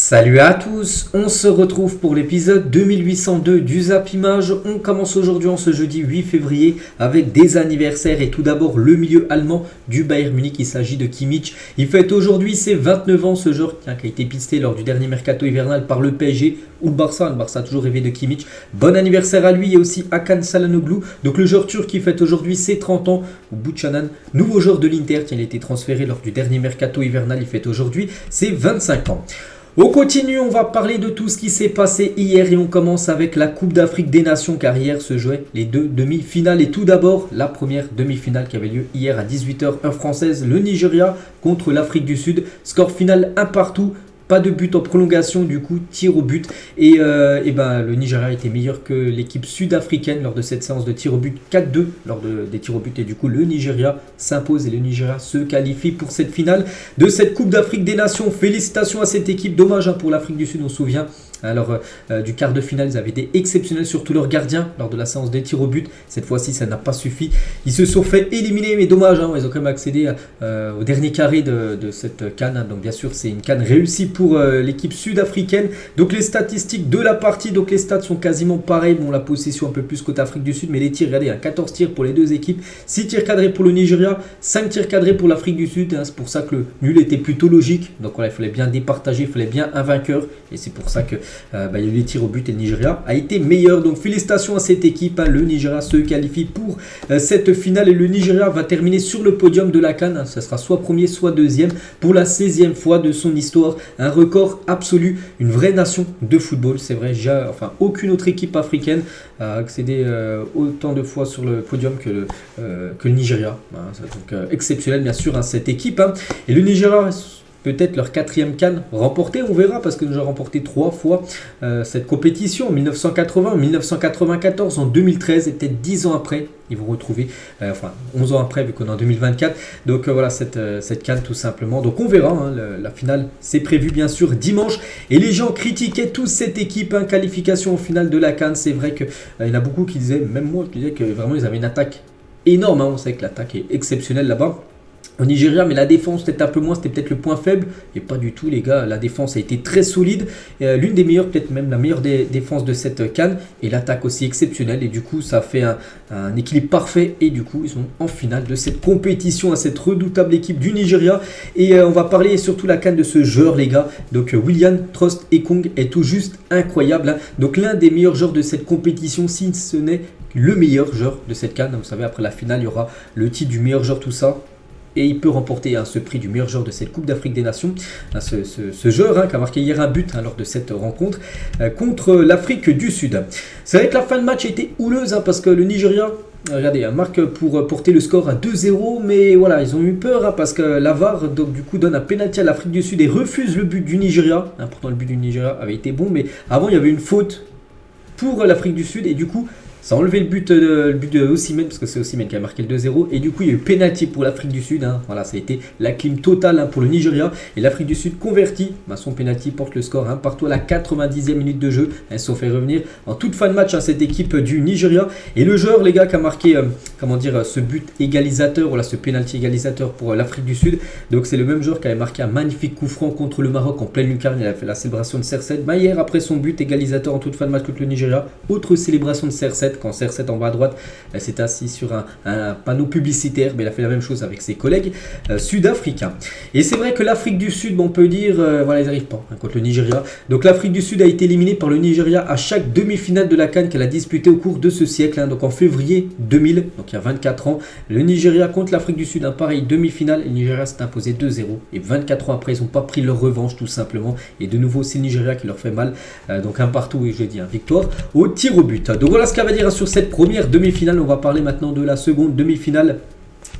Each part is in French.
Salut à tous, on se retrouve pour l'épisode 2802 du Zap Image. On commence aujourd'hui en ce jeudi 8 février avec des anniversaires et tout d'abord le milieu allemand du Bayern Munich, il s'agit de Kimmich. Il fête aujourd'hui ses 29 ans, ce joueur qui a été pisté lors du dernier mercato hivernal par le PSG ou le Barça. Le Barça a toujours rêvé de Kimmich. Bon anniversaire à lui et aussi Hakan Çalhanoğlu. Donc le joueur turc qui fête aujourd'hui ses 30 ans, ou Buchanan, nouveau joueur de l'Inter qui a été transféré lors du dernier mercato hivernal, il fête aujourd'hui ses 25 ans. On continue, on va parler de tout ce qui s'est passé hier et on commence avec la Coupe d'Afrique des Nations car hier se jouaient les deux demi-finales et tout d'abord la première demi-finale qui avait lieu hier à 18h heure française, le Nigeria contre l'Afrique du Sud, score final 1 partout. Pas de but en prolongation, du coup, tir au but. Et le Nigeria était meilleur que l'équipe sud-africaine lors de cette séance de tir au but 4-2 lors des tirs au but. Et du coup, le Nigeria s'impose et le Nigeria se qualifie pour cette finale de cette Coupe d'Afrique des Nations. Félicitations à cette équipe. Dommage pour l'Afrique du Sud, on se souvient. Alors, du quart de finale, ils avaient été exceptionnels, surtout leurs gardiens lors de la séance des tirs au but. Cette fois-ci, ça n'a pas suffi. Ils se sont fait éliminer, mais dommage, ils ont quand même accédé au dernier carré de cette CAN. Donc, bien sûr, c'est une CAN réussie pour l'équipe sud-africaine. Donc, les statistiques de la partie, donc les stats sont quasiment pareils. Bon, la possession un peu plus côté Afrique du Sud, mais les tirs, regardez, 14 tirs pour les deux équipes, 6 tirs cadrés pour le Nigeria, 5 tirs cadrés pour l'Afrique du Sud. C'est pour ça que le nul était plutôt logique. Donc, voilà, il fallait bien départager, il fallait bien un vainqueur. Et c'est pour ça que il y a eu les tirs au but et le Nigeria a été meilleur. Donc félicitations à cette équipe. Le Nigeria se qualifie pour cette finale et le Nigeria va terminer sur le podium de la CAN. Ça sera soit premier, soit deuxième pour la 16e fois de son histoire. Un record absolu, une vraie nation de football. C'est vrai, aucune autre équipe africaine a accédé autant de fois sur le podium que le Nigeria. Donc exceptionnel bien sûr cette équipe. Et le Nigeria, peut-être leur 4e CAN remportée, on verra, parce qu'ils ont remporté 3 fois cette compétition, en 1980, en 1994, en 2013, et peut-être 10 ans après, ils vont retrouver, 11 ans après, vu qu'on est en 2024. Donc voilà, cette CAN tout simplement. Donc on verra, la finale, c'est prévu bien sûr dimanche. Et les gens critiquaient tous cette équipe, qualification au final de la CAN. C'est vrai qu'il y en a beaucoup qui disaient, même moi, je disais que vraiment ils avaient une attaque énorme. On sait que l'attaque est exceptionnelle là-bas au Nigeria, mais la défense peut-être un peu moins, c'était peut-être le point faible, et pas du tout les gars, la défense a été très solide, l'une des meilleures, peut-être même la meilleure des défenses de cette CAN, et l'attaque aussi exceptionnelle, et du coup ça fait un équilibre parfait, et du coup ils sont en finale de cette compétition à cette redoutable équipe du Nigeria, et on va parler surtout la CAN de ce joueur les gars, donc William Trost Ekong est tout juste incroyable, donc l'un des meilleurs joueurs de cette compétition, si ce n'est le meilleur joueur de cette CAN, vous savez après la finale il y aura le titre du meilleur joueur tout ça, et il peut remporter ce prix du meilleur joueur de cette Coupe d'Afrique des Nations. Ce joueur qui a marqué hier un but lors de cette rencontre contre l'Afrique du Sud. C'est vrai que la fin de match a été houleuse parce que le Nigeria, regardez, marque pour porter le score à 2-0, mais voilà, ils ont eu peur parce que la VAR donc, du coup donne un pénalty à l'Afrique du Sud et refuse le but du Nigeria. Pourtant le but du Nigeria avait été bon, mais avant il y avait une faute pour l'Afrique du Sud et du coup ça a enlevé le but de Osimhen, parce que c'est Osimhen qui a marqué le 2-0. Et du coup, il y a eu pénalty pour l'Afrique du Sud. Voilà, ça a été la clim totale pour le Nigeria. Et l'Afrique du Sud convertit. Son pénalty porte le score partout à la 90e minute de jeu. Elles se sont fait revenir en toute fin de match cette équipe du Nigeria. Et le joueur, les gars, qui a marqué ce but égalisateur, voilà, ce pénalty égalisateur pour l'Afrique du Sud. Donc c'est le même joueur qui avait marqué un magnifique coup franc contre le Maroc en pleine lucarne. Il a fait la célébration de CR7. Hier, après son but égalisateur en toute fin de match contre le Nigeria, autre célébration de CR7. Quand CR7 en bas à droite s'est assis sur un panneau publicitaire, mais il a fait la même chose avec ses collègues sud-africains. Et c'est vrai que l'Afrique du Sud, on peut dire, ils n'arrivent pas contre le Nigeria. Donc l'Afrique du Sud a été éliminée par le Nigeria à chaque demi-finale de la CAN qu'elle a disputée au cours de ce siècle. Donc en février 2000, donc il y a 24 ans, le Nigeria contre l'Afrique du Sud, pareil, demi-finale, le Nigeria s'est imposé 2-0. Et 24 ans après, ils n'ont pas pris leur revanche tout simplement. Et de nouveau, c'est le Nigeria qui leur fait mal. Donc un partout, et je dis, victoire au tir au but. Donc voilà ce qu'elle va dire sur cette première demi-finale. On va parler maintenant de la seconde demi-finale.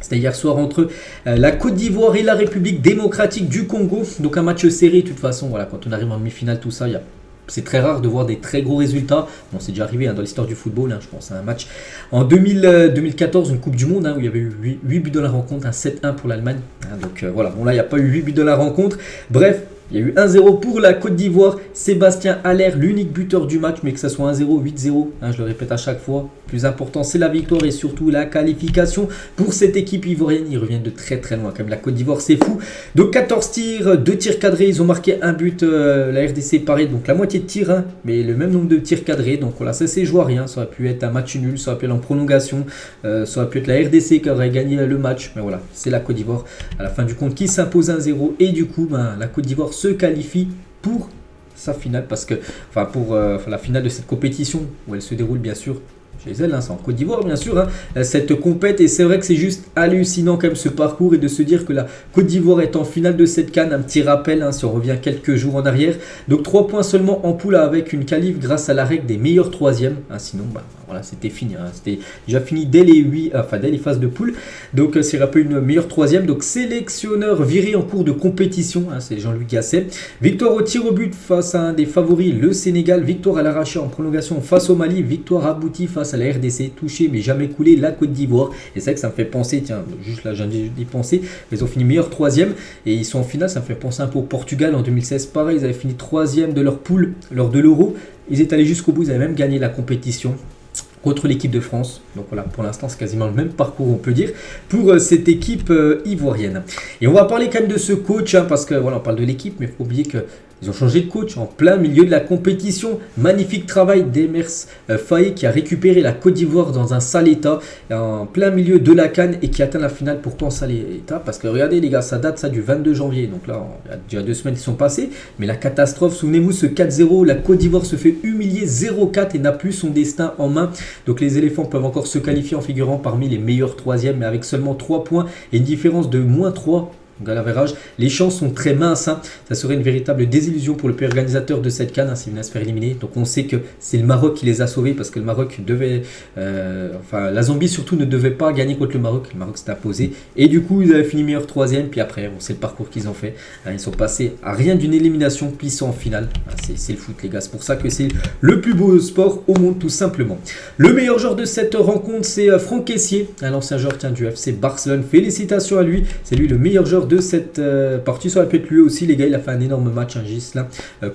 C'était hier soir entre la Côte d'Ivoire et la République démocratique du Congo. Donc un match serré de toute façon. Voilà, quand on arrive en demi-finale, tout ça, c'est très rare de voir des très gros résultats. Bon, c'est déjà arrivé dans l'histoire du football. Je pense à un match en 2014, une Coupe du Monde, où il y avait eu 8 buts dans la rencontre, un 7-1 pour l'Allemagne. Donc voilà, bon là, il n'y a pas eu 8 buts dans la rencontre. Bref, Il y a eu 1-0 pour la Côte d'Ivoire. Sébastien Haller, l'unique buteur du match, mais que ça soit 1-0, 8-0, je le répète à chaque fois. Le plus important, c'est la victoire et surtout la qualification pour cette équipe ivoirienne. Ils reviennent de très très loin. Quand même, la Côte d'Ivoire, c'est fou. Donc 14 tirs, 2 tirs cadrés. Ils ont marqué un but. La RDC, pareil, donc la moitié de tirs, mais le même nombre de tirs cadrés. Donc voilà, ça c'est joué à rien. Ça aurait pu être un match nul, ça aurait pu être en prolongation. Ça aurait pu être la RDC qui aurait gagné le match. Mais voilà, c'est la Côte d'Ivoire à la fin du compte qui s'impose 1-0. Et du coup, la Côte d'Ivoire se qualifie pour sa finale, parce que pour la finale de cette compétition où elle se déroule bien sûr chez elle, c'est en Côte d'Ivoire bien sûr, cette compète, et c'est vrai que c'est juste hallucinant quand même ce parcours, et de se dire que la Côte d'Ivoire est en finale de cette CAN. Un petit rappel, si on revient quelques jours en arrière, donc 3 points seulement en poule avec une qualif grâce à la règle des meilleurs troisièmes, sinon voilà, c'était fini, c'était déjà fini dès les phases de poule. Donc c'est rappelé une meilleure troisième. Donc sélectionneur viré en cours de compétition, c'est Jean-Louis Gasset. Victoire au tir au but face à un des favoris, le Sénégal. Victoire à l'arraché en prolongation face au Mali. Victoire aboutie face à la RDC, touché mais jamais coulé, la Côte d'Ivoire. Et c'est vrai que ça me fait penser, tiens, juste là j'ai d'y penser, ils ont fini meilleur troisième et ils sont en finale. Ça me fait penser un peu au Portugal en 2016, pareil, ils avaient fini troisième de leur poule lors de l'Euro. Ils étaient allés jusqu'au bout, ils avaient même gagné la compétition contre l'équipe de France. Donc voilà, pour l'instant c'est quasiment le même parcours, on peut dire, pour cette équipe ivoirienne. Et on va parler quand même de ce coach, parce que voilà, on parle de l'équipe, mais il faut oublier que ils ont changé de coach en plein milieu de la compétition. Magnifique travail d'Emers Faye qui a récupéré la Côte d'Ivoire dans un sale état, en plein milieu de la CAN, et qui atteint la finale. Pourquoi en sale état? Parce que regardez les gars, ça date du 22 janvier. Donc là, il y a déjà 2 semaines qui sont passées. Mais la catastrophe, souvenez-vous, ce 4-0, la Côte d'Ivoire se fait humilier 0-4 et n'a plus son destin en main. Donc les éléphants peuvent encore se qualifier en figurant parmi les meilleurs troisièmes, mais avec seulement 3 points et une différence de -3. Donc à l'average, les chances sont très minces. Ça serait une véritable désillusion pour le pays organisateur de cette CAN s'ils venaient à se faire éliminer. Donc on sait que c'est le Maroc qui les a sauvés, parce que le Maroc devait... la Zambie surtout ne devait pas gagner contre le Maroc. Le Maroc s'est imposé. Et du coup, ils avaient fini meilleur troisième. Puis après, on sait le parcours qu'ils ont fait. Ils sont passés à rien d'une élimination, puis ils sont en finale. C'est le foot les gars. C'est pour ça que c'est le plus beau sport au monde tout simplement. Le meilleur joueur de cette rencontre, c'est Franck Kessié, l'ancien joueur du FC Barcelone. Félicitations à lui. C'est lui le meilleur joueur de cette partie. Ça aurait pu être lui aussi les gars, il a fait un énorme match, Ghislain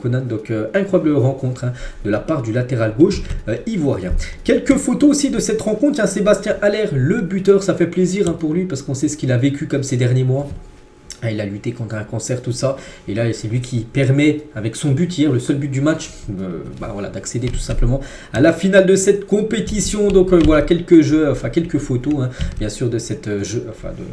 Conan. Donc incroyable rencontre de la part du latéral gauche ivoirien. Quelques photos aussi de cette rencontre. Il y a Sébastien Haller, le buteur. Ça fait plaisir pour lui, parce qu'on sait ce qu'il a vécu comme ces derniers mois. Il a lutté contre un cancer, tout ça. Et là, c'est lui qui permet, avec son but hier, le seul but du match, d'accéder tout simplement à la finale de cette compétition. Donc voilà, quelques photos, bien sûr, de cette de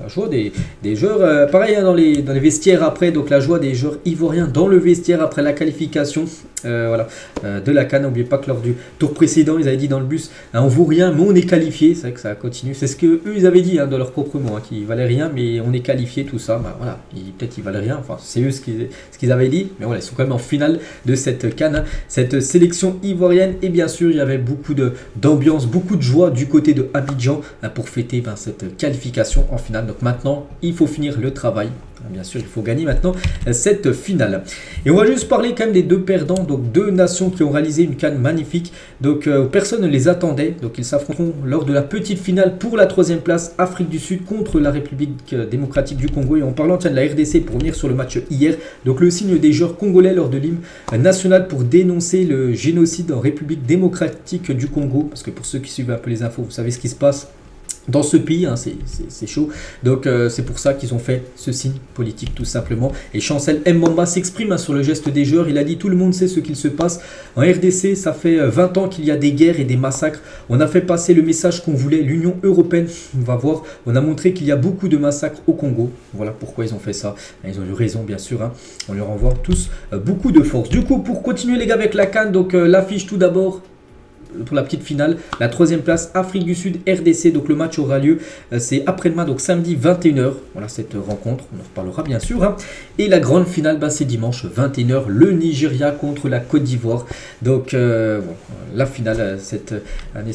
la joie des joueurs. Pareil, dans les vestiaires après. Donc la joie des joueurs ivoiriens dans le vestiaire après la qualification de la CAN. N'oubliez pas que lors du tour précédent, ils avaient dit dans le bus, on vaut rien, mais on est qualifié. C'est vrai que ça continue. C'est ce qu'eux, ils avaient dit de leur propre mot, qu'ils valaient rien, mais on est qualifié, tout ça. Voilà. Peut-être ils valent rien, c'est eux ce qu'ils avaient dit, mais voilà, ils sont quand même en finale de cette CAN, cette sélection ivoirienne. Et bien sûr, il y avait beaucoup d'ambiance, beaucoup de joie du côté de Abidjan pour fêter cette qualification en finale. Donc maintenant, il faut finir le travail. Bien sûr, il faut gagner maintenant cette finale. Et on va juste parler quand même des 2 perdants, donc 2 nations qui ont réalisé une CAN magnifique. Donc personne ne les attendait. Donc ils s'affronteront lors de la petite finale pour la 3e place, Afrique du Sud contre la République démocratique du Congo. Et en parlant de la RDC, pour revenir sur le match hier, donc le signe des joueurs congolais lors de l'hymne national pour dénoncer le génocide en République démocratique du Congo. Parce que pour ceux qui suivent un peu les infos, vous savez ce qui se passe dans ce pays, c'est chaud. Donc c'est pour ça qu'ils ont fait ce signe politique tout simplement. Et Chancel Mbamba s'exprime sur le geste des joueurs. Il a dit: tout le monde sait ce qu'il se passe en RDC, ça fait 20 ans qu'il y a des guerres et des massacres. On a fait passer le message qu'on voulait. L'Union européenne, on va voir, on a montré qu'il y a beaucoup de massacres au Congo. Voilà pourquoi ils ont fait ça. Ils ont eu raison bien sûr. On leur envoie tous beaucoup de force. Du coup, pour continuer les gars avec la CAN, donc l'affiche tout d'abord. Pour la petite finale, la 3e place, Afrique du Sud, RDC. Donc le match aura lieu, c'est après-demain, donc samedi 21h. Voilà cette rencontre, on en reparlera bien sûr. Et la grande finale, c'est dimanche 21h, le Nigeria contre la Côte d'Ivoire. Donc la finale cette année,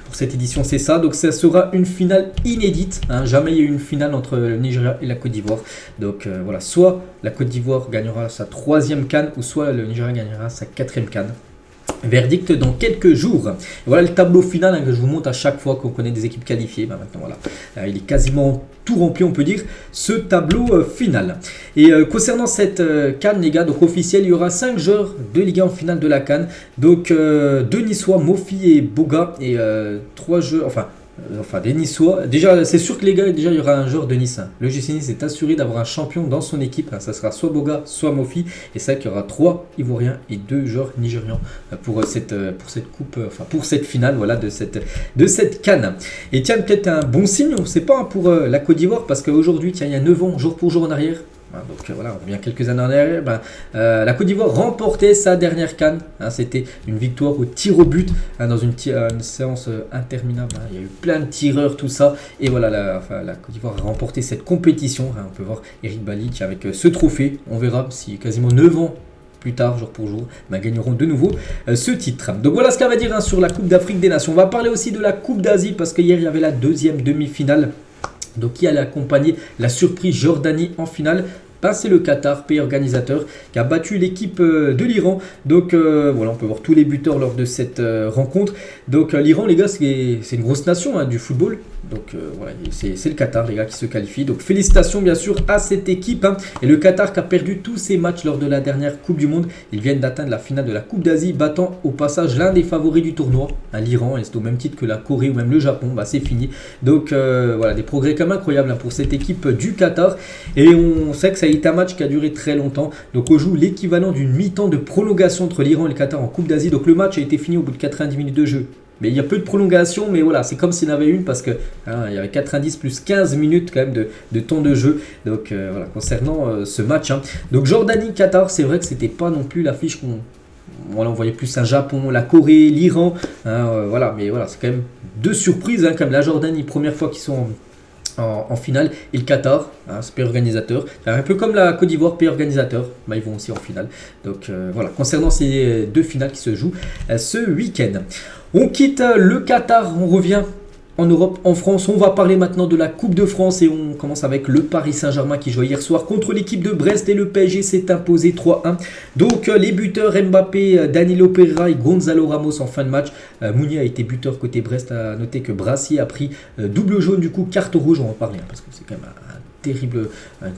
pour cette édition, c'est ça. Donc ça sera une finale inédite. Jamais il y a eu une finale entre le Nigeria et la Côte d'Ivoire. Donc voilà, soit la Côte d'Ivoire gagnera sa 3e CAN, ou soit le Nigeria gagnera sa 4e CAN. Verdict dans quelques jours. Et voilà le tableau final que je vous montre à chaque fois qu'on connaît des équipes qualifiées. Maintenant, voilà, il est quasiment tout rempli, on peut dire, ce tableau final. Et concernant cette CAN, les gars, donc officiel, il y aura 5 joueurs de Ligue 1 en finale de la CAN. Donc 2 Niçois, Mofi et Boga, et 3 joueurs, enfin des Niçois. Déjà, c'est sûr que les gars, déjà il y aura un joueur de Nice. Le GC Nice est assuré d'avoir un champion dans son équipe. Ça sera soit Boga, soit Mofi. Et c'est vrai qu'il y aura 3 Ivoiriens et 2 joueurs nigérians pour cette coupe, pour cette finale, voilà, de cette CAN. Et tiens, peut-être un bon signe, on ne sait pas, pour la Côte d'Ivoire, parce qu'aujourd'hui, tiens, il y a 9 ans, jour pour jour en arrière. Donc voilà, on revient quelques années en arrière. La Côte d'Ivoire remportait sa dernière CAN. C'était une victoire au tir au but dans une séance interminable. Il y a eu plein de tireurs, tout ça. Et voilà, la Côte d'Ivoire a remporté cette compétition. On peut voir Eric Bailly qui, avec ce trophée, on verra si quasiment 9 ans plus tard, jour pour jour, gagneront de nouveau ce titre. Donc voilà ce qu'on va dire sur la Coupe d'Afrique des Nations. On va parler aussi de la Coupe d'Asie parce qu'hier, il y avait la deuxième demi-finale. Donc qui allait accompagner la surprise Jordanie en finale. C'est le Qatar, pays organisateur, qui a battu l'équipe de l'Iran. Donc voilà, on peut voir tous les buteurs lors de cette rencontre. Donc l'Iran, les gars, c'est une grosse nation du football. Donc voilà, c'est le Qatar, les gars, qui se qualifie. Donc félicitations bien sûr à cette équipe. Et le Qatar qui a perdu tous ses matchs lors de la dernière Coupe du Monde. Ils viennent d'atteindre la finale de la Coupe d'Asie, battant au passage l'un des favoris du tournoi, l'Iran. Et c'est au même titre que la Corée ou même le Japon. C'est fini. Donc voilà, des progrès quand même incroyables pour cette équipe du Qatar. Et on sait que ça a été un match qui a duré très longtemps. Donc on joue l'équivalent d'une mi-temps de prolongation entre l'Iran et le Qatar en Coupe d'Asie. Donc le match a été fini au bout de 90 minutes de jeu. Mais il y a peu de prolongation, mais voilà, c'est comme s'il y en avait une parce que il y avait 90 plus 15 minutes quand même de temps de jeu. Donc voilà, concernant ce match. Donc Jordanie-Qatar, c'est vrai que c'était pas non plus l'affiche qu'on... Voilà, on voyait plus un Japon, la Corée, l'Iran. Voilà, mais voilà, c'est quand même 2 surprises. Comme la Jordanie, première fois qu'ils sont en finale, et le Qatar, c'est pays organisateur, un peu comme la Côte d'Ivoire, pays organisateur, ils vont aussi en finale. Donc voilà, concernant ces 2 finales qui se jouent ce week-end. On quitte le Qatar, on revient en Europe, en France. On va parler maintenant de la Coupe de France et on commence avec le Paris Saint-Germain qui jouait hier soir contre l'équipe de Brest et le PSG s'est imposé 3-1. Donc les buteurs Mbappé, Danilo Pereira et Gonzalo Ramos en fin de match. Mounier a été buteur côté Brest. À noter que Brassier a pris double jaune, du coup carte rouge, on va en parler parce que c'est quand même un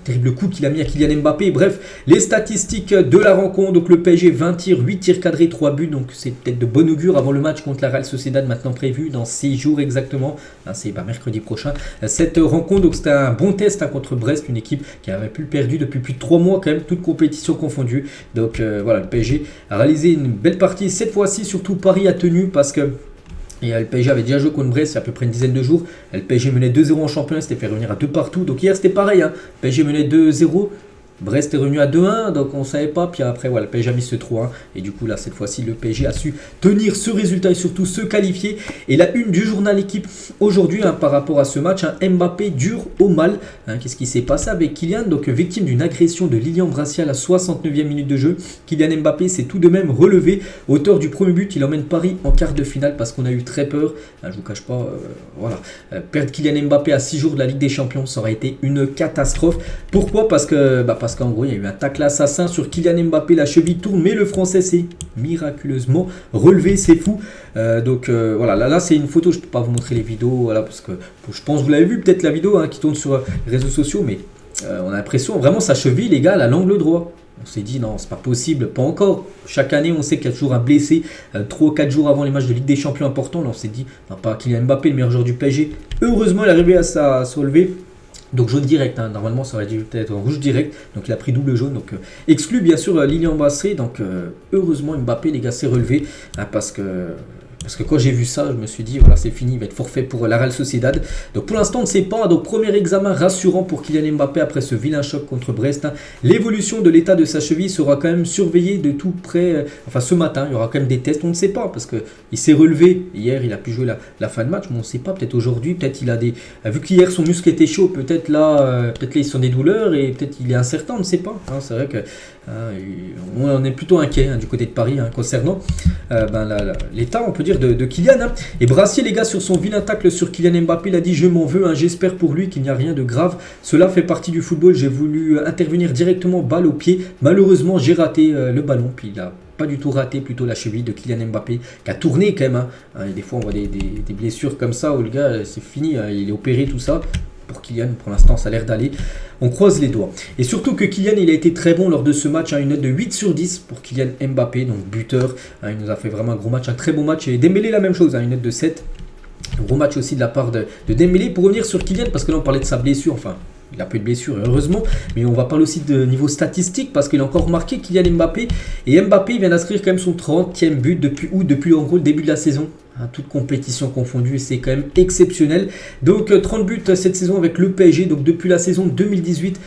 terrible coup qu'il a mis à Kylian Mbappé. Bref, les statistiques de la rencontre. Donc le PSG 20 tirs, 8 tirs cadrés, 3 buts. Donc c'est peut-être de bon augure avant le match contre la Real Sociedad maintenant prévu dans 6 jours exactement. C'est mercredi prochain. Cette rencontre, donc c'était un bon test contre Brest, une équipe qui avait plus perdu depuis plus de 3 mois quand même, toutes compétitions confondues. Donc voilà, le PSG a réalisé une belle partie. Cette fois-ci, surtout Paris a tenu parce que le PSG avait déjà joué contre Brest il y a à peu près une dizaine de jours. Le PSG menait 2-0 en championnat, c'était fait revenir à 2 partout. Donc hier c'était pareil, le PSG menait 2-0. Brest est revenu à 2-1, donc on ne savait pas. Puis après, voilà, le PSG a mis ce 3-1. Et du coup, là, cette fois-ci, le PSG a su tenir ce résultat et surtout se qualifier. Et la une du journal Équipe aujourd'hui, par rapport à ce match, Mbappé dure au mal. Qu'est-ce qui s'est passé avec Kylian? Donc, victime d'une agression de Lilian Brassier à la 69e minute de jeu. Kylian Mbappé s'est tout de même relevé. Auteur du premier but, il emmène Paris en quart de finale parce qu'on a eu très peur. Je ne vous cache pas, voilà. Perdre Kylian Mbappé à 6 jours de la Ligue des Champions, ça aurait été une catastrophe. Pourquoi? Parce qu'en gros, il y a eu un tacle assassin sur Kylian Mbappé, la cheville tourne, mais le Français s'est miraculeusement relevé, c'est fou. Donc voilà, là c'est une photo, je ne peux pas vous montrer les vidéos, voilà, parce que je pense que vous l'avez vu peut-être la vidéo qui tourne sur les réseaux sociaux, mais on a l'impression vraiment sa cheville, les gars, à l'angle droit. On s'est dit non, c'est pas possible, pas encore. Chaque année, on sait qu'il y a toujours un blessé 3 ou 4 jours avant les matchs de Ligue des Champions importants. Là, on s'est dit, non, pas Kylian Mbappé, le meilleur joueur du PSG. Heureusement, il est arrivé à se relever. Donc jaune direct, normalement ça aurait dû peut-être rouge direct, donc il a pris double jaune, donc exclu bien sûr Lilian Brassier, donc heureusement Mbappé les gars s'est relevé, parce que quand j'ai vu ça, je me suis dit, voilà, c'est fini, il va être forfait pour la Real Sociedad. Donc pour l'instant, on ne sait pas. Donc premier examen rassurant pour Kylian Mbappé après ce vilain choc contre Brest. L'évolution de l'état de sa cheville sera quand même surveillée de tout près. Enfin, ce matin, il y aura quand même des tests. On ne sait pas parce qu'il s'est relevé. Hier, il a pu jouer la fin de match, mais on ne sait pas. Peut-être aujourd'hui, peut-être il a des... Vu qu'hier, son muscle était chaud, peut-être là, ils sont des douleurs et peut-être il est incertain, on ne sait pas. C'est vrai que... on est plutôt inquiet du côté de Paris concernant l'état, on peut dire, de Kylian. Et Brassier, les gars, sur son vilain tacle sur Kylian Mbappé, il a dit je m'en veux, j'espère pour lui qu'il n'y a rien de grave, cela fait partie du football, j'ai voulu intervenir directement balle au pied, malheureusement j'ai raté le ballon, puis il a pas du tout raté, plutôt la cheville de Kylian Mbappé, qui a tourné quand même. Et des fois, on voit des blessures comme ça où le gars, c'est fini, il est opéré, tout ça. Pour Kylian, pour l'instant, ça a l'air d'aller. On croise les doigts. Et surtout que Kylian, il a été très bon lors de ce match. Une note de 8 sur 10 pour Kylian Mbappé, donc buteur. Il nous a fait vraiment un gros match, un très bon match. Et Dembélé, la même chose, une note de 7. Gros match aussi de la part de Dembélé. Pour revenir sur Kylian, parce que là, on parlait de sa blessure, enfin... Il a peu de blessures, heureusement, mais on va parler aussi de niveau statistique parce qu'il a encore marqué Kylian Mbappé. Et Mbappé vient d'inscrire quand même son 30e but depuis en gros le début de la saison. Toute compétition confondue, c'est quand même exceptionnel. Donc 30 buts cette saison avec le PSG, donc depuis la saison 2018,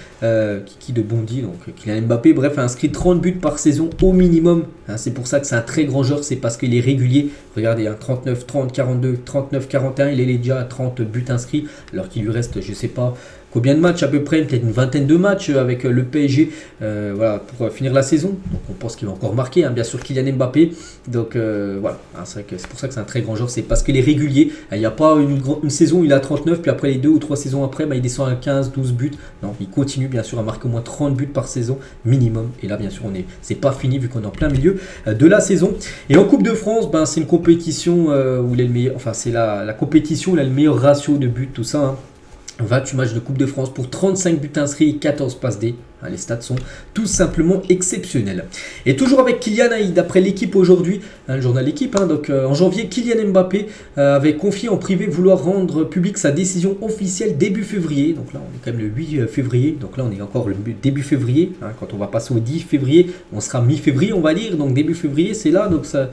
qui de Bondy, donc Kylian Mbappé, bref, a inscrit 30 buts par saison au minimum. C'est pour ça que c'est un très grand joueur, c'est parce qu'il est régulier. Regardez, 39, 30, 42, 39, 41, il est déjà à 30 buts inscrits, alors qu'il lui reste, je sais pas... Combien de matchs à peu près, peut-être une vingtaine de matchs avec le PSG voilà, pour finir la saison. Donc on pense qu'il va encore marquer, bien sûr Kylian Mbappé. Donc voilà, c'est pour ça que c'est un très grand joueur, c'est parce qu'il est régulier. Il n'y a pas une saison où il a 39, puis après les 2 ou 3 saisons après, il descend à 15, 12 buts. Non, il continue bien sûr à marquer au moins 30 buts par saison minimum. Et là bien sûr, c'est pas fini vu qu'on est en plein milieu de la saison. Et en Coupe de France, c'est une compétition où il est le meilleur, enfin c'est la compétition où il a le meilleur ratio de buts, tout ça. 28 matchs de Coupe de France pour 35 buts inscrits et 14 passes D. Les stats sont tout simplement exceptionnels. Et toujours avec Kylian, d'après l'équipe aujourd'hui, le journal L'équipe, donc en janvier, Kylian Mbappé avait confié en privé vouloir rendre public sa décision officielle début février. Donc là, on est quand même le 8 février. Donc là, on est encore le début février. Quand on va passer au 10 février, on sera mi-février, on va lire. Donc début février, c'est là. Donc ça...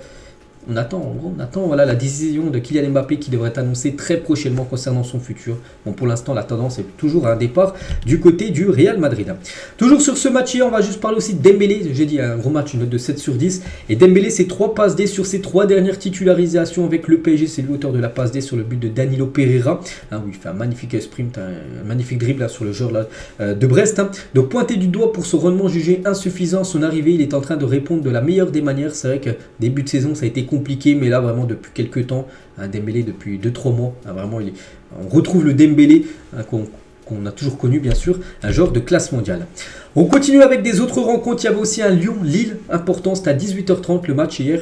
On attend voilà, la décision de Kylian Mbappé qui devrait être annoncée très prochainement concernant son futur. Bon, pour l'instant, la tendance est toujours à un départ du côté du Real Madrid. Toujours sur ce match hier, on va juste parler aussi de Dembélé. J'ai dit un gros match, une note de 7 sur 10. Et Dembélé, c'est 3 passes D sur ses 3 dernières titularisations avec le PSG. C'est lui l'auteur de la passe D sur le but de Danilo Pereira. Où il fait un magnifique sprint, un magnifique dribble sur le joueur de Brest. Donc pointé du doigt pour son rendement jugé insuffisant. Son arrivée, il est en train de répondre de la meilleure des manières. C'est vrai que début de saison, ça a été compliqué, mais là vraiment depuis quelques temps, Dembélé depuis 2-3 mois, vraiment on retrouve le Dembélé qu'on a toujours connu bien sûr, un joueur de classe mondiale. On continue avec des autres rencontres, il y avait aussi un Lyon-Lille important, c'était à 18h30 le match hier.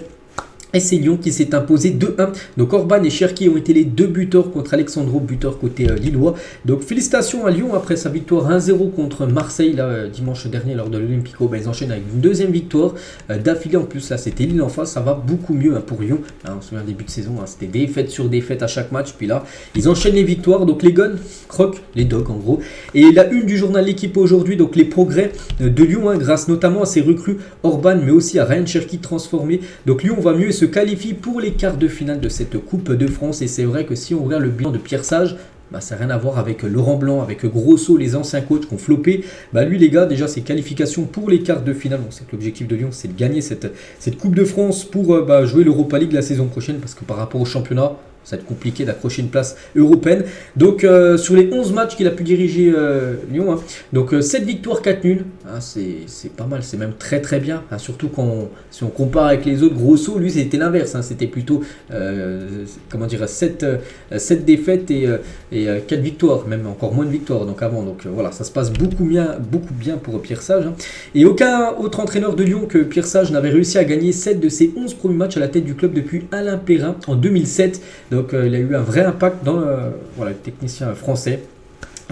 Et c'est Lyon qui s'est imposé 2-1. Donc Orban et Cherki ont été les 2 buteurs contre Alexandro, buteur côté lillois. Donc félicitations à Lyon après sa victoire 1-0 contre Marseille dimanche dernier lors de l'Olympico. Ils enchaînent avec une deuxième victoire d'affilée. En plus là c'était Lille en face, ça va beaucoup mieux pour Lyon. On se souvient début de saison, c'était défaite sur défaite à chaque match. Puis là ils enchaînent les victoires. Donc les Gones croquent les Dogs en gros. Et la une du journal L'équipe aujourd'hui, donc les progrès de Lyon grâce notamment à ses recrues Orban mais aussi à Ryan Cherki transformé. Donc Lyon va mieux et se qualifie pour les quarts de finale de cette Coupe de France. Et c'est vrai que si on regarde le bilan de Pierre Sage, ça n'a rien à voir avec Laurent Blanc, avec Grosso, les anciens coachs qui ont floppé. Lui les gars, déjà ses qualifications pour les quarts de finale. On sait que l'objectif de Lyon c'est de gagner cette Coupe de France pour jouer l'Europa League la saison prochaine, parce que par rapport au championnat, ça va être compliqué d'accrocher une place européenne. Donc sur les 11 matchs qu'il a pu diriger Lyon, donc 7 victoires, 4 nuls, c'est pas mal, c'est même très très bien. Surtout si on compare avec les autres, Grosso, lui c'était l'inverse, c'était plutôt 7 défaites et 4 victoires, même encore moins de victoires donc avant. Donc voilà, ça se passe beaucoup bien pour Pierre Sage. Et aucun autre entraîneur de Lyon que Pierre Sage n'avait réussi à gagner 7 de ses 11 premiers matchs à la tête du club depuis Alain Perrin en 2007. Donc il a eu un vrai impact dans le technicien français.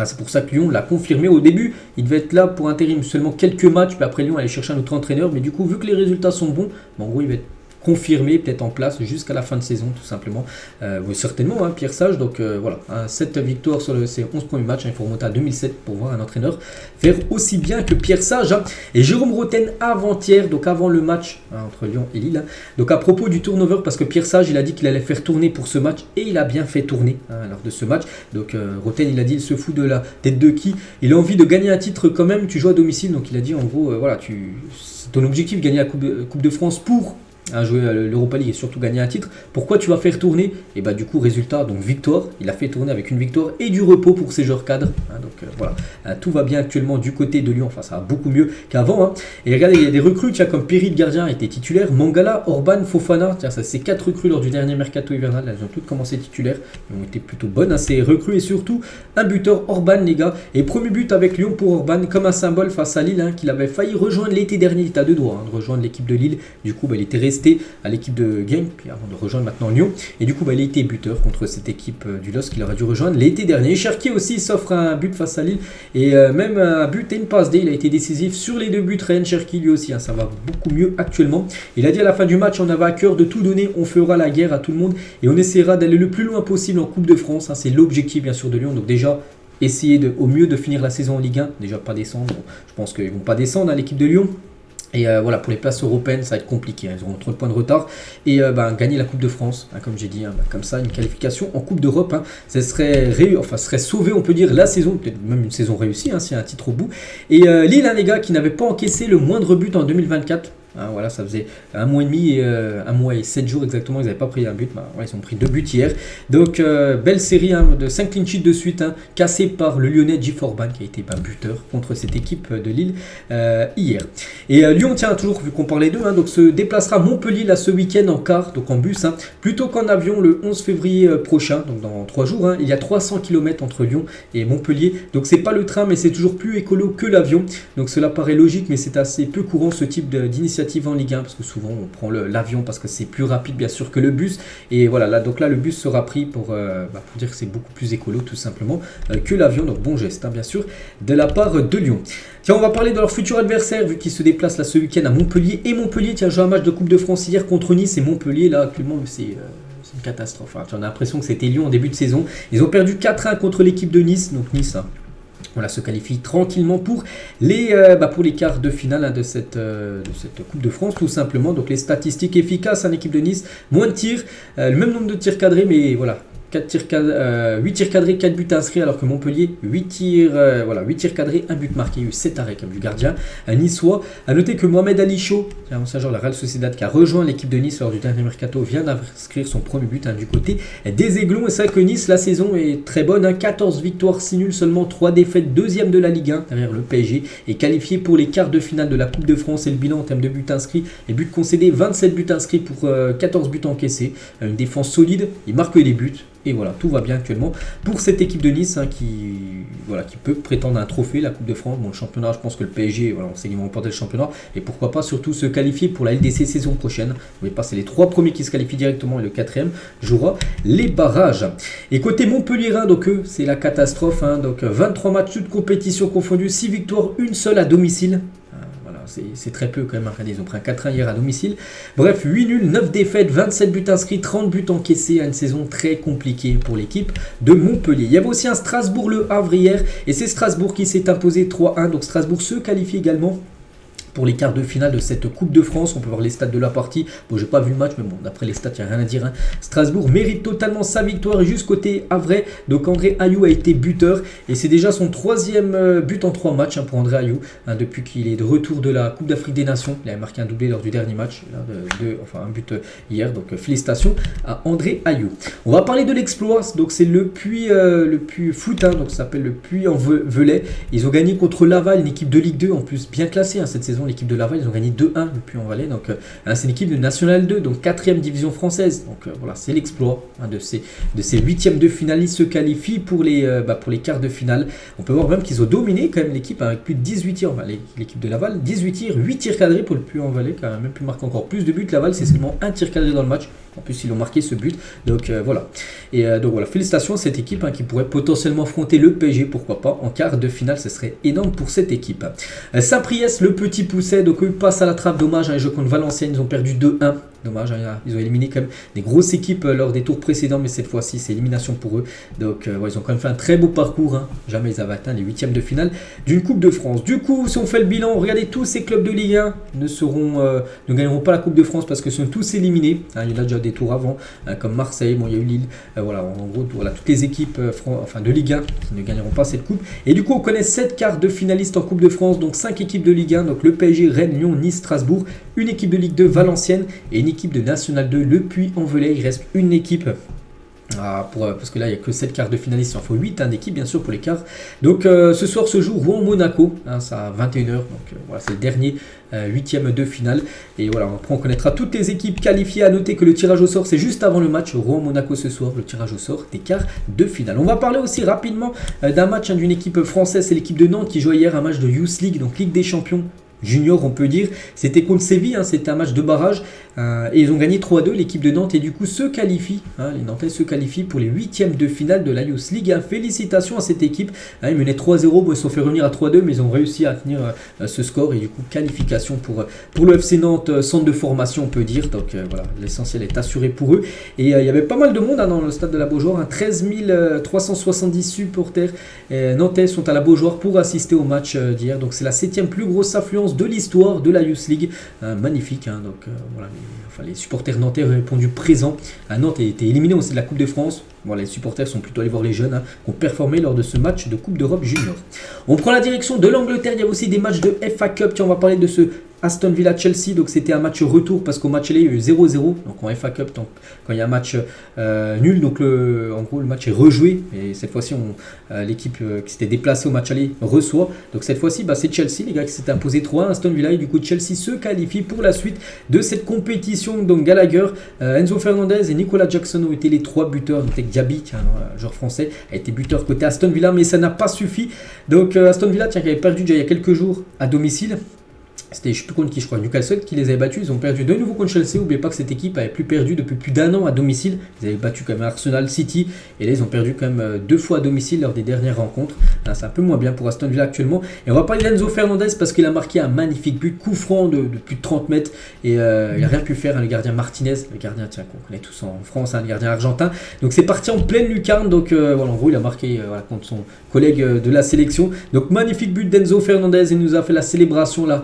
C'est pour ça que Lyon l'a confirmé. Au début, il devait être là pour intérim seulement quelques matchs, puis après Lyon allait chercher un autre entraîneur. Mais du coup, vu que les résultats sont bons, en gros, il va être confirmé, peut-être en place jusqu'à la fin de saison tout simplement. Oui, certainement, Pierre Sage. Donc voilà, 7 victoires sur ses 11 premiers matchs. Il faut remonter à 2007 pour voir un entraîneur faire aussi bien que Pierre Sage. Et Jérôme Roten avant-hier, donc avant le match entre Lyon et Lille. Donc à propos du turnover, parce que Pierre Sage, il a dit qu'il allait faire tourner pour ce match, et il a bien fait tourner lors de ce match. Donc Roten, il a dit, il se fout de la tête de qui. Il a envie de gagner un titre quand même, tu joues à domicile. Donc il a dit en gros, voilà, ton objectif, gagner la Coupe de France pour à jouer l'Europa League et surtout gagner un titre, pourquoi tu vas faire tourner? Et bah du coup résultat, donc victoire, il a fait tourner avec une victoire et du repos pour ses joueurs cadres, hein, donc voilà, tout va bien actuellement du côté de Lyon, enfin ça va beaucoup mieux qu'avant, hein. Et regardez, il y a des recrues, tiens, comme Perry, le gardien, a été titulaire, Mangala, Orban, Fofana, tiens, ça c'est 4 recrues lors du dernier mercato hivernal, elles ont toutes commencé titulaires, elles ont été plutôt bonnes, hein, ces recrues, et surtout un buteur, Orban les gars, et premier but avec Lyon pour Orban, comme un symbole face à Lille, hein, qu'il avait failli rejoindre l'été dernier, il était à deux doigts, hein, de rejoindre l'équipe de Lille, du coup bah, il était resté à l'équipe de Genk, puis avant de rejoindre maintenant Lyon, et du coup bah, il a été buteur contre cette équipe du LOSC qu'il aurait dû rejoindre l'été dernier. Cherki aussi s'offre un but face à Lille, et même un but et une passe D, il a été décisif sur les deux buts. Rennes, Cherki lui aussi, hein, ça va beaucoup mieux actuellement. Il a dit à la fin du match, on avait à cœur de tout donner, on fera la guerre à tout le monde, et on essaiera d'aller le plus loin possible en Coupe de France, hein, c'est l'objectif bien sûr de Lyon, donc déjà essayer au mieux de finir la saison en Ligue 1, déjà pas descendre, bon, je pense qu'ils ne vont pas descendre à l'équipe de Lyon. Et voilà, pour les places européennes, ça va être compliqué, hein. Ils auront trop de points de retard. Et gagner la Coupe de France, hein, comme j'ai dit, hein, comme ça, une qualification en Coupe d'Europe, hein, ça serait sauvé, on peut dire, la saison, peut-être même une saison réussie, hein, s'il y a un titre au bout. Et Lille, hein, les gars, qui n'avait pas encaissé le moindre but en 2024. Hein, voilà, ça faisait un mois et demi, un mois et 7 jours exactement, ils n'avaient pas pris un but, bah, voilà, ils ont pris 2 buts hier. Donc belle série, hein, de 5 clean sheets de suite, hein, cassée par le Lyonnais J. Orban qui a été buteur contre cette équipe de Lille hier. Et Lyon, tiens, toujours vu qu'on parlait d'eux, hein, donc se déplacera à Montpellier là, ce week-end en car, donc en bus, hein, plutôt qu'en avion le 11 février prochain, donc dans 3 jours. Hein, il y a 300 km entre Lyon et Montpellier, donc c'est pas le train mais c'est toujours plus écolo que l'avion, donc cela paraît logique mais c'est assez peu courant ce type d'initiative en Ligue 1 parce que souvent on prend l'avion parce que c'est plus rapide bien sûr que le bus, et voilà, là, donc là le bus sera pris pour dire que c'est beaucoup plus écolo tout simplement que l'avion, donc bon geste, hein, bien sûr de la part de Lyon. Tiens, on va parler de leur futur adversaire vu qu'ils se déplacent là ce week-end à Montpellier, et Montpellier tiens, joue un match de Coupe de France hier contre Nice, et Montpellier là actuellement c'est une catastrophe, hein. Tu as l'impression que c'était Lyon en début de saison, ils ont perdu 4-1 contre l'équipe de Nice, donc Nice, hein, voilà, se qualifie tranquillement pour les quarts de finale, hein, de cette Coupe de France tout simplement. Donc les statistiques efficaces, hein, l'équipe de Nice, moins de tirs, le même nombre de tirs cadrés, mais voilà, 8 tirs cadrés, 4 buts inscrits, alors que Montpellier, 8 tirs cadrés, 1 but marqué, il y a eu 7 arrêts comme du gardien niçois. A noter que Mohamed Ali Chaud, ancien joueur de la Real Sociedad qui a rejoint l'équipe de Nice lors du dernier mercato, vient d'inscrire son premier but, hein, du côté des Aiglons. Et c'est vrai que Nice, la saison est très bonne, hein, 14 victoires, 6 nuls, seulement 3 défaites, deuxième de la Ligue 1 derrière le PSG, et qualifié pour les quarts de finale de la Coupe de France. Et le bilan en termes de buts inscrits et buts concédés, 27 buts inscrits pour 14 buts encaissés, une défense solide, il marque des buts. Et voilà, tout va bien actuellement pour cette équipe de Nice, hein, qui peut prétendre un trophée, la Coupe de France. Bon, le championnat, je pense que le PSG, voilà, on sait qu'ils vont remporter le championnat. Et pourquoi pas surtout se qualifier pour la LDC saison prochaine. N'oubliez pas, c'est les 3 premiers qui se qualifient directement et le 4e jouera les barrages. Et côté Montpellierin, donc eux, c'est la catastrophe, hein, donc 23 matchs, toutes compétitions confondues, 6 victoires, une seule à domicile. C'est très peu quand même, hein. Ils ont pris un 4-1 hier à domicile. Bref, 8 nuls, 9 défaites, 27 buts inscrits, 30 buts encaissés, à une saison très compliquée pour l'équipe de Montpellier. Il y avait aussi un Strasbourg-Le Havre hier, et c'est Strasbourg qui s'est imposé 3-1. Donc Strasbourg se qualifie également pour les quarts de finale de cette Coupe de France. On peut voir les stats de la partie. Bon, j'ai pas vu le match, mais bon, d'après les stats, il n'y a rien à dire, hein. Strasbourg mérite totalement sa victoire, et juste côté Havrais, donc André Ayew a été buteur, et c'est déjà son 3e but en 3 matchs, hein, pour André Ayew, hein, depuis qu'il est de retour de la Coupe d'Afrique des Nations. Il a marqué un doublé lors du dernier match, là, un but hier, donc félicitations à André Ayew. On va parler de l'exploit, donc c'est le Puy foot, hein, donc ça s'appelle le Puy en Velay. Ils ont gagné contre Laval, une équipe de Ligue 2 en plus bien classée, hein, cette saison. L'équipe de Laval, ils ont gagné 2-1 le Puy-en-Velay, donc c'est une équipe de National 2, donc 4e division française. Donc voilà, c'est l'exploit, hein, de ces 8e de finale. Ils se qualifient pour les quarts de finale. On peut voir même qu'ils ont dominé quand même l'équipe, avec plus de 18 tirs, l'équipe de Laval, 18 tirs, 8 tirs cadrés pour le Puy-en-Velay, quand même pu marquer encore plus de buts. Laval, c'est seulement 1 tir cadré dans le match. En plus, ils ont marqué ce but. Donc voilà. Et donc voilà, félicitations à cette équipe, hein, qui pourrait potentiellement affronter le PSG, pourquoi pas, en quart de finale. Ce serait énorme pour cette équipe. Saint-Priest, le petit pousset, donc eux passent à la trappe. Dommage, hein, les jeux contre Valenciennes, ils ont perdu 2-1. Dommage, hein, ils ont éliminé quand même des grosses équipes lors des tours précédents, mais cette fois-ci c'est élimination pour eux. Donc ils ont quand même fait un très beau parcours, hein. Jamais ils avaient atteint les 8e de finale d'une Coupe de France. Du coup, si on fait le bilan, regardez, tous ces clubs de Ligue 1 ne gagneront pas la Coupe de France parce que sont tous éliminés, hein. Il y en a déjà des tours avant, hein, comme Marseille, bon, il y a eu Lille, voilà, en gros voilà, toutes les équipes de Ligue 1 qui ne gagneront pas cette coupe. Et du coup on connaît 7 quarts de finalistes en Coupe de France, donc 5 équipes de Ligue 1, donc le PSG, Rennes, Lyon, Nice, Strasbourg, une équipe de Ligue 2, Valenciennes et une équipe de National 2, Le Puy-en-Velay. Il reste une équipe. Parce que là il n'y a que 7 quarts de finalistes, il en faut 8 d'équipe bien sûr pour les quarts. Donc ce soir se joue Rouen-Monaco, c'est à 21h, donc voilà, c'est le dernier 8e de finale. Et voilà, après on connaîtra toutes les équipes qualifiées. À noter que le tirage au sort c'est juste avant le match, Rouen-Monaco ce soir, le tirage au sort des quarts de finale. On va parler aussi rapidement d'un match d'une équipe française, c'est l'équipe de Nantes qui jouait hier un match de Youth League, donc Ligue des Champions Junior on peut dire, c'était contre Séville, c'était un match de barrage et ils ont gagné 3-2 l'équipe de Nantes et du coup se qualifient, les Nantais se qualifient pour les 8e de finale de la Youth League. Félicitations à cette équipe, ils menaient 3-0, ils se sont fait revenir à 3-2 mais ils ont réussi à tenir ce score et du coup qualification pour le FC Nantes, centre de formation on peut dire, donc voilà, l'essentiel est assuré pour eux. Et il y avait pas mal de monde dans le stade de la Beaujoire, 13 370 supporters nantais sont à la Beaujoire pour assister au match d'hier, donc c'est la 7e plus grosse affluence de l'histoire de la Youth League, magnifique, donc voilà, les supporters nantais ont répondu présent. Nantes a été éliminé aussi de la Coupe de France. Bon, les supporters sont plutôt allés voir les jeunes qui ont performé lors de ce match de Coupe d'Europe Junior. On prend la direction de l'Angleterre, il y a aussi des matchs de FA Cup. Tiens, on va parler de ce Aston Villa Chelsea, donc c'était un match retour parce qu'au match aller il y a eu 0-0, donc en FA Cup donc, quand il y a un match nul, donc en gros le match est rejoué et cette fois-ci l'équipe qui s'était déplacée au match aller reçoit, donc cette fois-ci c'est Chelsea les gars qui s'est imposé 3-1 Aston Villa et du coup Chelsea se qualifie pour la suite de cette compétition. Donc Gallagher, Enzo Fernandez et Nicolas Jackson ont été les 3 buteurs, donc Diaby, joueur français, a été buteur côté Aston Villa mais ça n'a pas suffi, donc Aston Villa qui avait perdu déjà il y a quelques jours à domicile. C'était, je ne sais plus contre qui, je crois, Newcastle qui les avait battus. Ils ont perdu de nouveau contre Chelsea. N'oubliez pas que cette équipe avait plus perdu depuis plus d'1 an à domicile. Ils avaient battu quand même Arsenal, City. Et là, ils ont perdu quand même 2 fois à domicile lors des dernières rencontres. C'est un peu moins bien pour Aston Villa actuellement. Et on va parler d'Enzo Fernandez parce qu'il a marqué un magnifique but, coup franc de plus de 30 mètres. Et il n'a rien pu faire, le gardien Martinez. Le gardien, qu'on connaît tous en France, le gardien argentin. Donc c'est parti en pleine lucarne. Donc voilà, en gros, il a marqué contre son collègue de la sélection. Donc magnifique but d'Enzo Fernandez. Il nous a fait la célébration là.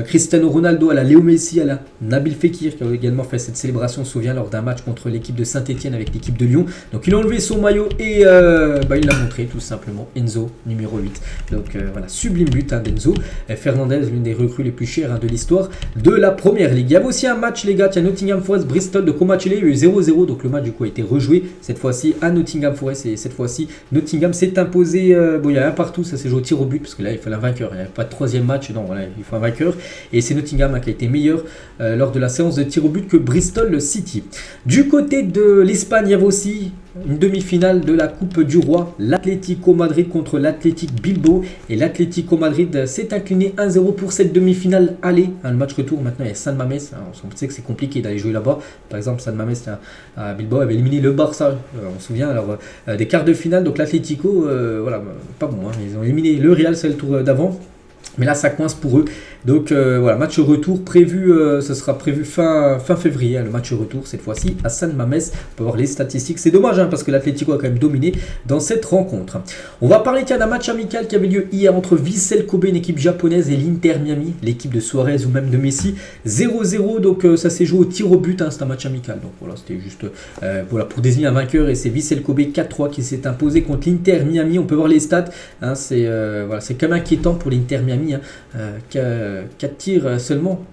Cristiano Ronaldo, à la Léo Messi, à la Nabil Fekir qui a également fait cette célébration, on se souvient, lors d'un match contre l'équipe de Saint-Etienne avec l'équipe de Lyon. Donc il a enlevé son maillot et il l'a montré tout simplement, Enzo numéro 8. Donc voilà, sublime but d'Enzo Fernandez, l'une des recrues les plus chères de l'histoire de la première ligue. Il y avait aussi un match les gars, tiens, Nottingham Forest Bristol de Comachele, il y a eu 0-0, donc le match du coup a été rejoué cette fois-ci à Nottingham Forest et cette fois-ci Nottingham s'est imposé, il y a un partout, ça s'est joué au tir au but parce que là il fallait un vainqueur, il n'y avait pas de troisième match, non voilà, il faut un vainqueur. Et c'est Nottingham qui a été meilleur lors de la séance de tir au but que Bristol City. Du côté de l'Espagne, il y avait aussi une demi-finale de la Coupe du Roi. L'Atlético Madrid contre l'Athletic Bilbao. Et l'Atlético Madrid s'est incliné 1-0 pour cette demi-finale aller. Le match retour, maintenant il y a San Mamés. On sait que c'est compliqué d'aller jouer là-bas. Par exemple, San Mamés à Bilbao avait éliminé le Barça. On se souvient alors des quarts de finale. Donc l'Atlético, voilà, pas bon. Ils ont éliminé le Real, c'est le tour d'avant. Mais là, ça coince pour eux. Donc voilà, match retour prévu, ce sera prévu fin février, le match retour cette fois-ci à San Mamés. On peut voir les statistiques. C'est dommage parce que l'Atlético a quand même dominé dans cette rencontre. On va parler d'un match amical qui avait lieu hier entre Vissel Kobe, une équipe japonaise, et l'Inter Miami, l'équipe de Suarez ou même de Messi. 0-0, donc ça s'est joué au tir au but, c'est un match amical. Donc voilà, c'était juste voilà, pour désigner un vainqueur et c'est Vissel Kobe 4-3 qui s'est imposé contre l'Inter Miami. On peut voir les stats, c'est voilà, c'est quand même inquiétant pour l'Inter Miami. 4 tirs seulement,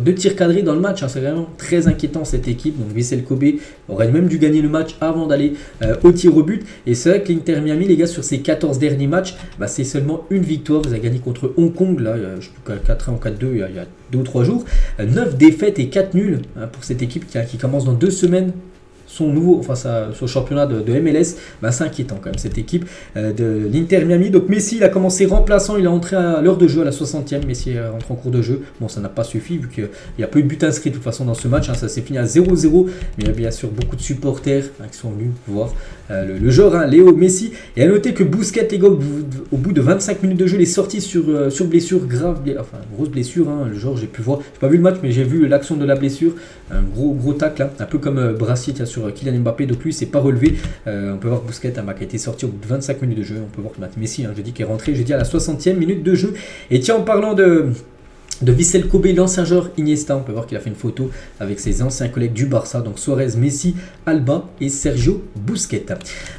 2 tirs cadrés dans le match, c'est vraiment très inquiétant cette équipe. Donc Vissel Kobe aurait même dû gagner le match avant d'aller au tir au but. Et c'est vrai que l'Inter Miami, les gars, sur ces 14 derniers matchs, c'est seulement une victoire. Vous avez gagné contre Hong Kong, là, je ne sais plus, 4-1 ou 4-2 il y a 2 ou 3 jours. 9 défaites et 4 nuls pour cette équipe qui commence dans 2 semaines. Son championnat de MLS, c'est inquiétant quand même cette équipe de l'Inter Miami. Donc Messi, il a commencé remplaçant, il est entré à l'heure de jeu à la 60e, Messi est rentré en cours de jeu. Bon, ça n'a pas suffi vu qu'il n'y a pas eu de but inscrit de toute façon dans ce match, ça s'est fini à 0-0, mais il y a bien sûr beaucoup de supporters qui sont venus voir le joueur, Léo Messi. Et à noter que Busquets, les gars, au bout de 25 minutes de jeu, il est sorti sur blessure grave, grosse blessure, le joueur, j'ai pu voir, j'ai pas vu le match, mais j'ai vu l'action de la blessure, un gros tacle, un peu comme Brassier sur Kylian Mbappé, donc lui c'est pas relevé. On peut voir Busquets qui a été sorti au bout de 25 minutes de jeu. On peut voir que Messi, je dis qu'il est rentré, je dis à la 60e minute de jeu. Et tiens, en parlant de de Vissel Kobe, l'ancien joueur Iniesta. On peut voir qu'il a fait une photo avec ses anciens collègues du Barça, donc Suarez, Messi, Alba et Sergio Busquets.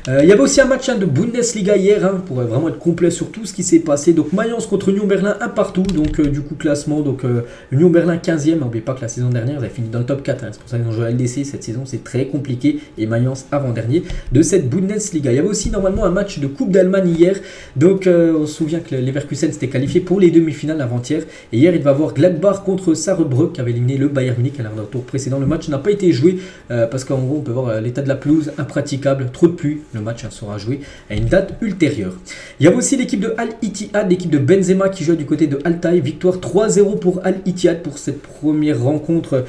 Il y avait aussi un match de Bundesliga hier, pour vraiment être complet sur tout ce qui s'est passé. Donc Mayence contre Union Berlin, un partout. Donc du coup classement, donc Union Berlin 15e. N'oubliez pas que la saison dernière, ils avaient fini dans le top 4. C'est pour ça qu'ils ont joué à LDC. Cette saison, c'est très compliqué. Et Mayence avant-dernier de cette Bundesliga. Il y avait aussi normalement un match de Coupe d'Allemagne hier. Donc on se souvient que Leverkusen s'était qualifié pour les demi-finales avant-hier. Et hier, il va voir Gladbach contre Saarbrück qui avait éliminé le Bayern Munich à l'heure tour précédent. Le match n'a pas été joué parce qu'en gros on peut voir l'état de la pelouse impraticable, trop de pluie. Le match sera joué à une date ultérieure. Il y a aussi l'équipe de Al-Ittihad, l'équipe de Benzema qui joue du côté de Altay. Victoire 3-0 pour Al-Ittihad pour cette première rencontre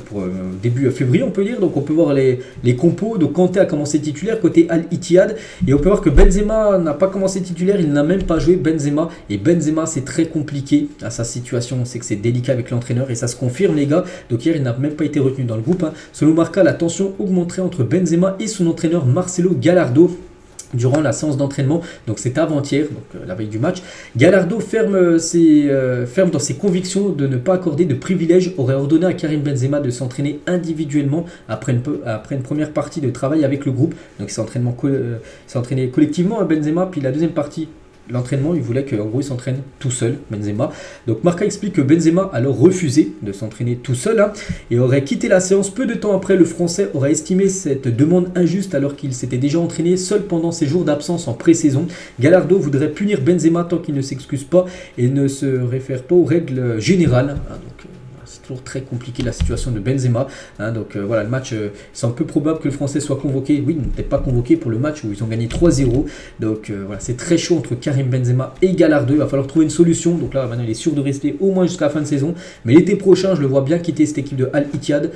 pour début février on peut dire. Donc on peut voir les compos. Donc Kanté a commencé titulaire côté Al-Ittihad et on peut voir que Benzema n'a pas commencé titulaire, il n'a même pas joué Benzema et Benzema c'est très compliqué à sa situation, on sait que c'est délicat avec l'entraîneur et ça se confirme les gars. Donc hier il n'a même pas été retenu dans le groupe. Selon Marca, la tension augmenterait entre Benzema et son entraîneur Marcelo Gallardo durant la séance d'entraînement, donc c'est avant-hier, donc la veille du match. Gallardo ferme dans ses convictions de ne pas accorder de privilèges, aurait ordonné à Karim Benzema de s'entraîner individuellement après une première partie de travail avec le groupe. Donc il s'est entraîné collectivement à Benzema, puis la deuxième partie l'entraînement, il voulait qu'en gros il s'entraîne tout seul, Benzema. Donc Marca explique que Benzema a alors refusé de s'entraîner tout seul et aurait quitté la séance peu de temps après. Le Français aurait estimé cette demande injuste alors qu'il s'était déjà entraîné seul pendant ses jours d'absence en pré-saison. Gallardo voudrait punir Benzema tant qu'il ne s'excuse pas et ne se réfère pas aux règles générales. C'est toujours très compliqué la situation de Benzema. Le match, c'est un peu probable que le Français soit convoqué. Oui, il n'était pas convoqué pour le match où ils ont gagné 3-0. Donc c'est très chaud entre Karim Benzema et Gallardo. Il va falloir trouver une solution. Donc là, maintenant, il est sûr de rester au moins jusqu'à la fin de saison. Mais l'été prochain, je le vois bien quitter cette équipe de Al-Ittihad.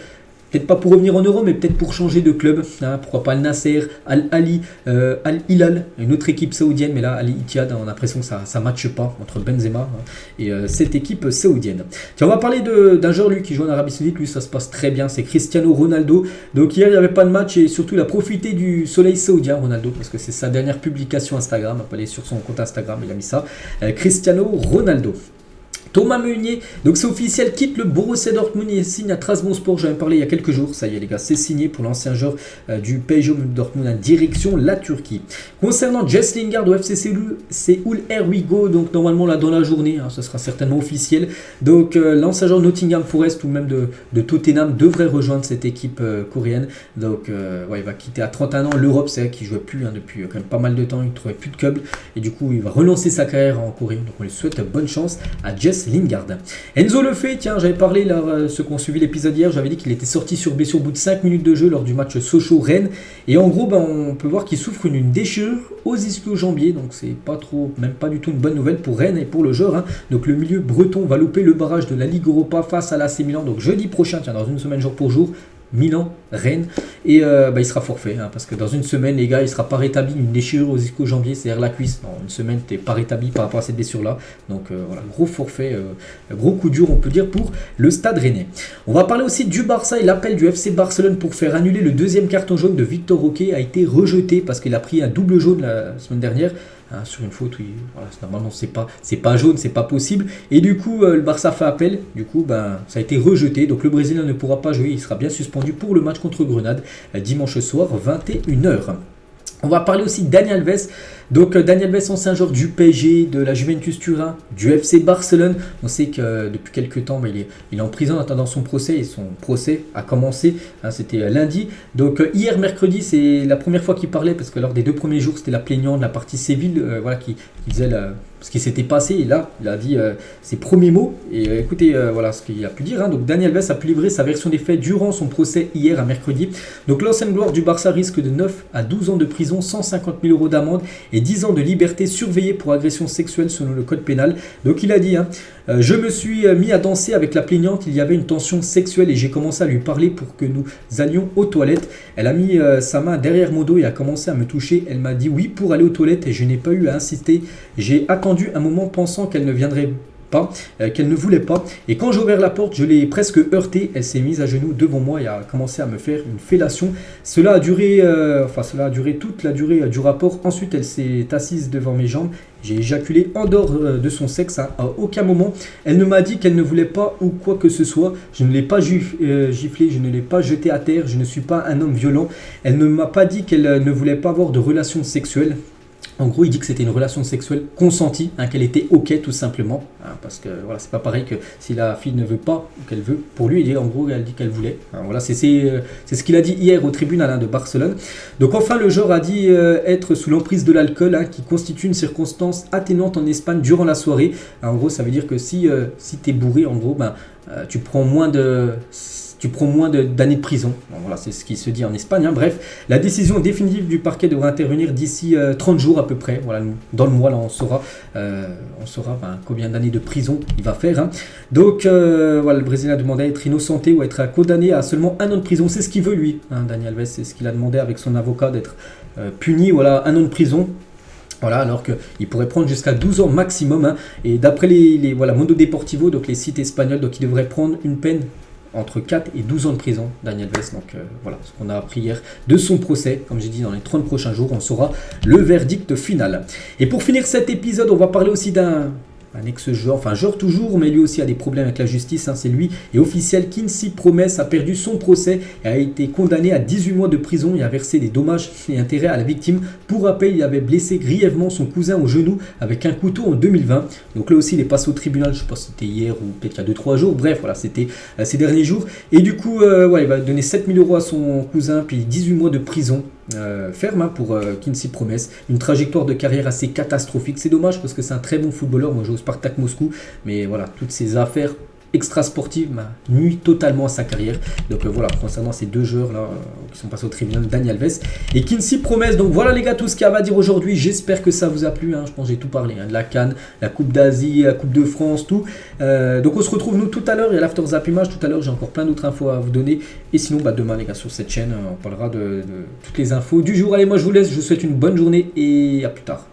Peut-être pas pour revenir en Euro, mais peut-être pour changer de club. Pourquoi pas Al-Nasser, Al-Ali, Al-Hilal, une autre équipe saoudienne. Mais là, Al-Ittihad, on a l'impression que ça ne matche pas entre Benzema et cette équipe saoudienne. Tiens, on va parler d'un joueur lui qui joue en Arabie Saoudite. Lui, ça se passe très bien. C'est Cristiano Ronaldo. Donc hier, il n'y avait pas de match et surtout, il a profité du soleil saoudien, Ronaldo, parce que c'est sa dernière publication Instagram. On peut aller sur son compte Instagram, il a mis ça. Cristiano Ronaldo. Thomas Meunier, donc c'est officiel, quitte le Borussia Dortmund et signe à Trabzonspor. J'en ai parlé il y a quelques jours. Ça y est les gars, c'est signé pour l'ancien joueur du PSG Dortmund en direction la Turquie. Concernant Jess Lingard au FC Séoul, here we go. Donc normalement là dans la journée, ce sera certainement officiel. Donc l'ancien joueur Nottingham Forest ou même de Tottenham devrait rejoindre cette équipe coréenne. Donc il va quitter à 31 ans l'Europe. C'est vrai qu'il ne jouait plus depuis quand même pas mal de temps. Il ne trouvait plus de club et du coup il va relancer sa carrière en Corée. Donc on lui souhaite bonne chance à Jess Lingard. Enzo Lefebvre, tiens, j'avais parlé là, ceux qui ont suivi l'épisode hier, j'avais dit qu'il était sorti sur blessure au bout de 5 minutes de jeu lors du match Sochaux-Rennes. Et en gros, on peut voir qu'il souffre d'une déchirure aux ischio-jambiers. Donc c'est même pas du tout une bonne nouvelle pour Rennes et pour le joueur. Donc le milieu breton va louper le barrage de la Ligue Europa face à l'AC Milan. Donc jeudi prochain, tiens, dans une semaine jour pour jour. Milan, Rennes et il sera forfait parce que dans une semaine les gars il sera pas rétabli une déchirure aux ischio-jambiers, c'est-à-dire la cuisse. Dans une semaine t'es pas rétabli par rapport à cette blessure là, donc gros forfait, gros coup dur on peut dire pour le Stade Rennais. On va parler aussi du Barça et l'appel du FC Barcelone pour faire annuler le deuxième carton jaune de Victor Roque a été rejeté parce qu'il a pris un double jaune la semaine dernière. Sur une faute, normalement c'est pas jaune, c'est pas possible. Et du coup, le Barça fait appel. Du coup, ça a été rejeté. Donc le Brésilien ne pourra pas jouer. Il sera bien suspendu pour le match contre Grenade dimanche soir 21h. On va parler aussi de Dani Alves. Donc Dani Alves, ancien joueur du PSG, de la Juventus Turin, du FC Barcelone. On sait que depuis quelques temps, il est en prison en attendant son procès. Et son procès a commencé, c'était lundi. Donc hier, mercredi, c'est la première fois qu'il parlait. Parce que lors des 2 premiers jours, c'était la plaignante de la partie Séville qui disait ce qui s'était passé. Et là, il a dit ses premiers mots. Et écoutez, voilà ce qu'il a pu dire. Donc Dani Alves a pu livrer sa version des faits durant son procès hier à mercredi. Donc l'ancienne gloire du Barça risque de 9 à 12 ans de prison, 150 000 € d'amende et 10 ans de liberté surveillée pour agression sexuelle selon le code pénal. Donc il a dit je me suis mis à danser avec la plaignante, il y avait une tension sexuelle et j'ai commencé à lui parler pour que nous allions aux toilettes. Elle a mis sa main derrière mon dos et a commencé à me toucher. Elle m'a dit oui pour aller aux toilettes et je n'ai pas eu à insister. J'ai attendu un moment pensant qu'elle ne viendrait pas pas, qu'elle ne voulait pas. Et quand j'ai ouvert la porte, je l'ai presque heurtée. Elle s'est mise à genoux devant moi et a commencé à me faire une fellation. Cela a duré toute la durée du rapport. Ensuite, elle s'est assise devant mes jambes. J'ai éjaculé en dehors de son sexe. À aucun moment, elle ne m'a dit qu'elle ne voulait pas ou quoi que ce soit. Je ne l'ai pas giflé, je ne l'ai pas jeté à terre. Je ne suis pas un homme violent. Elle ne m'a pas dit qu'elle ne voulait pas avoir de relations sexuelles. En gros, il dit que c'était une relation sexuelle consentie, qu'elle était ok tout simplement, parce que voilà, c'est pas pareil que si la fille ne veut pas ou qu'elle veut. Pour lui, en gros, elle dit qu'elle voulait. Voilà, c'est ce qu'il a dit hier au tribunal de Barcelone. Donc enfin, le joueur a dit être sous l'emprise de l'alcool, qui constitue une circonstance atténuante en Espagne durant la soirée. En gros, ça veut dire que si tu es bourré, en gros, tu prends moins d'années de prison. Bon, voilà, c'est ce qui se dit en Espagne. Bref, la décision définitive du parquet devra intervenir d'ici 30 jours à peu près. Voilà, dans le mois, là, on saura combien d'années de prison il va faire. Donc, voilà, le Brésilien a demandé à être innocenté ou à être condamné à seulement 1 an de prison. C'est ce qu'il veut, lui. Dani Alves, c'est ce qu'il a demandé avec son avocat, d'être puni. Voilà, 1 an de prison. Voilà, alors qu'il pourrait prendre jusqu'à 12 ans maximum. Et d'après les Mundo Deportivo, donc les sites espagnols, donc il devrait prendre une peine entre 4 et 12 ans de prison, Dani Alves. Donc voilà ce qu'on a appris hier de son procès. Comme j'ai dit, dans les 30 prochains jours, on saura le verdict final. Et pour finir cet épisode, on va parler aussi d'un ex-joueur, joueur toujours, mais lui aussi a des problèmes avec la justice. C'est lui et officiel. Quincy Promes a perdu son procès et a été condamné à 18 mois de prison et a versé des dommages et intérêts à la victime. Pour rappel, il avait blessé grièvement son cousin au genou avec un couteau en 2020. Donc là aussi, il est passé au tribunal, je ne sais pas si c'était hier ou peut-être il y a 2-3 jours. Bref, voilà, c'était ces derniers jours. Et du coup, il va donner 7 000 € à son cousin, puis 18 mois de prison. Ferme pour Quincy Promes, une trajectoire de carrière assez catastrophique. C'est dommage parce que c'est un très bon footballeur. Moi, je joue au Spartak Moscou, mais voilà, toutes ces affaires extra-sportives nuisent totalement à sa carrière. Donc voilà, concernant ces 2 joueurs là qui sont passés au tribunal, Dani Alves et Quincy Promes. Donc voilà les gars, tout ce qu'il y a à dire aujourd'hui. J'espère que ça vous a plu. Je pense que j'ai tout parlé, de la CAN, la Coupe d'Asie, la Coupe de France, tout. Donc on se retrouve nous tout à l'heure. Il y a l'After Zappimage tout à l'heure. J'ai encore plein d'autres infos à vous donner. Et sinon, demain les gars, sur cette chaîne, on parlera de toutes les infos du jour. Allez, moi je vous laisse. Je vous souhaite une bonne journée et à plus tard.